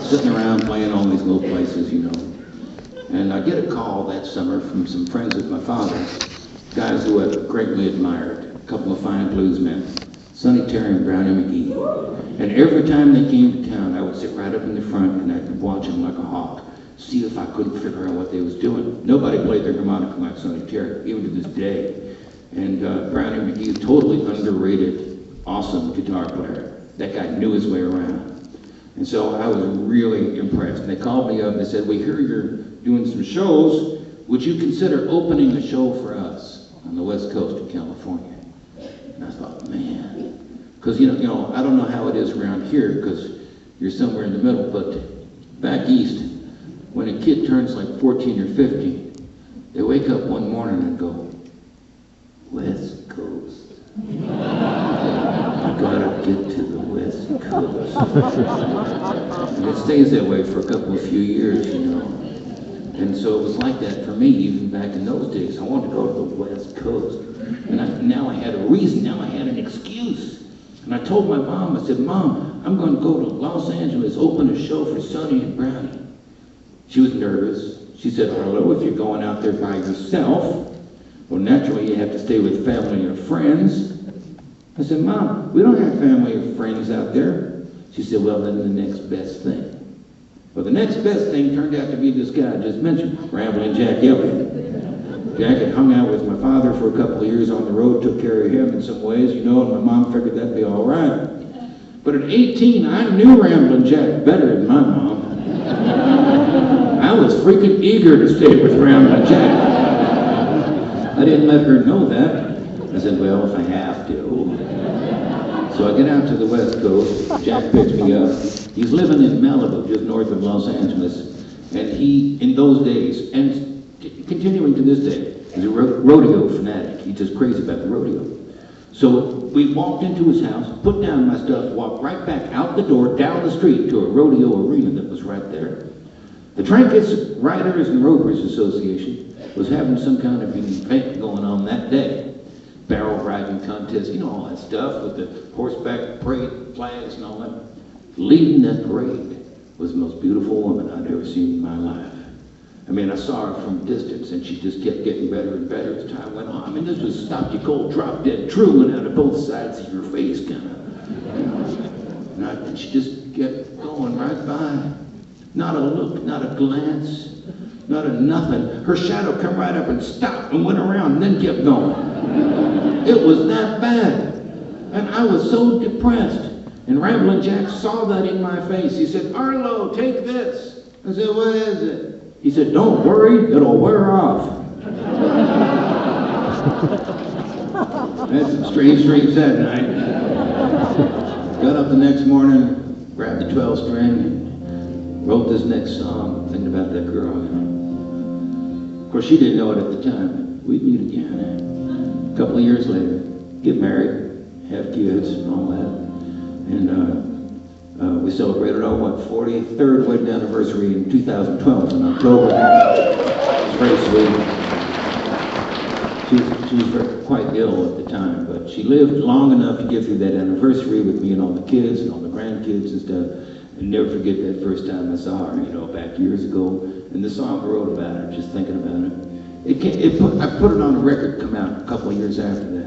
sitting around playing all these little places, you know. And I get a call that summer from some friends of my father's, guys who I greatly admired, a couple of fine blues men, Sonny Terry and Brownie McGee. And every time they came to town, I would sit right up in the front and I'd watch them like a hawk, see if I couldn't figure out what they was doing. Nobody played their harmonica like Sonny Terry, even to this day. And Brownie McGee, totally underrated, awesome guitar player. That guy knew his way around. And so I was really impressed. And they called me up and they said, we hear you're doing some shows. Would you consider opening a show for us on the west coast of California? And I thought, man, because you know, I don't know how it is around here because you're somewhere in the middle, but back east, when a kid turns like 14 or 15, they wake up one morning and go, West Coast. I gotta get to the West Coast. And it stays that way for a couple of few years, you know. And so it was like that for me even back in those days. I wanted to go to the West Coast. And now I had a reason, now I had an excuse. And I told my mom, I said, Mom, I'm going to go to Los Angeles, open a show for Sonny and Brownie. She was nervous. She said, Arlo, if you're going out there by yourself, well, naturally you have to stay with family or friends. I said, Mom, we don't have family or friends out there. She said, well, then the next best thing. Well, the next best thing turned out to be this guy I just mentioned, Ramblin' Jack Elliott. Jack had hung out with my father for a couple of years on the road, took care of him in some ways, you know, and my mom figured that'd be all right. But at 18, I knew Ramblin' Jack better than my mom. I was freaking eager to stay with Ramblin' Jack. I didn't let her know that. I said, well, if I have to. So I get out to the West Coast. Jack picks me up. He's living in Malibu, just north of Los Angeles. And he, in those days, and continuing to this day, is a rodeo fanatic. He's just crazy about the rodeo. So we walked into his house, put down my stuff, walked right back out the door, down the street to a rodeo arena that was right there. The Trinkets Riders and Ropers Association was having some kind of event going on that day. Barrel riding contest, you know, all that stuff with the horseback parade flags and all that. Leading that parade was the most beautiful woman I'd ever seen in my life. I mean, I saw her from a distance and she just kept getting better and better as time went on. I mean, this was stop you cold, drop dead, true, and out of both sides of your face, kind of. And she just kept going right by. Not a look, not a glance, not a nothing. Her shadow come right up and stopped and went around and then kept going. It was that bad. And I was so depressed. And Ramblin' Jack saw that in my face. He said, Arlo, take this. I said, what is it? He said, don't worry, it'll wear off. That's a strange that night. Got up the next morning, grabbed the 12 string, and wrote this next song, thinking about that girl. Of course, she didn't know it at the time. We'd meet again. A couple of years later, get married, have kids, and all that. And we celebrated our, 43rd wedding anniversary in 2012 in October. It was very sweet. She was quite ill at the time, but she lived long enough to get through that anniversary with me and all the kids and all the grandkids and stuff. And never forget that first time I saw her, you know, back years ago. And the song I wrote about her, just thinking about it. I put it on a record, come out a couple of years after that.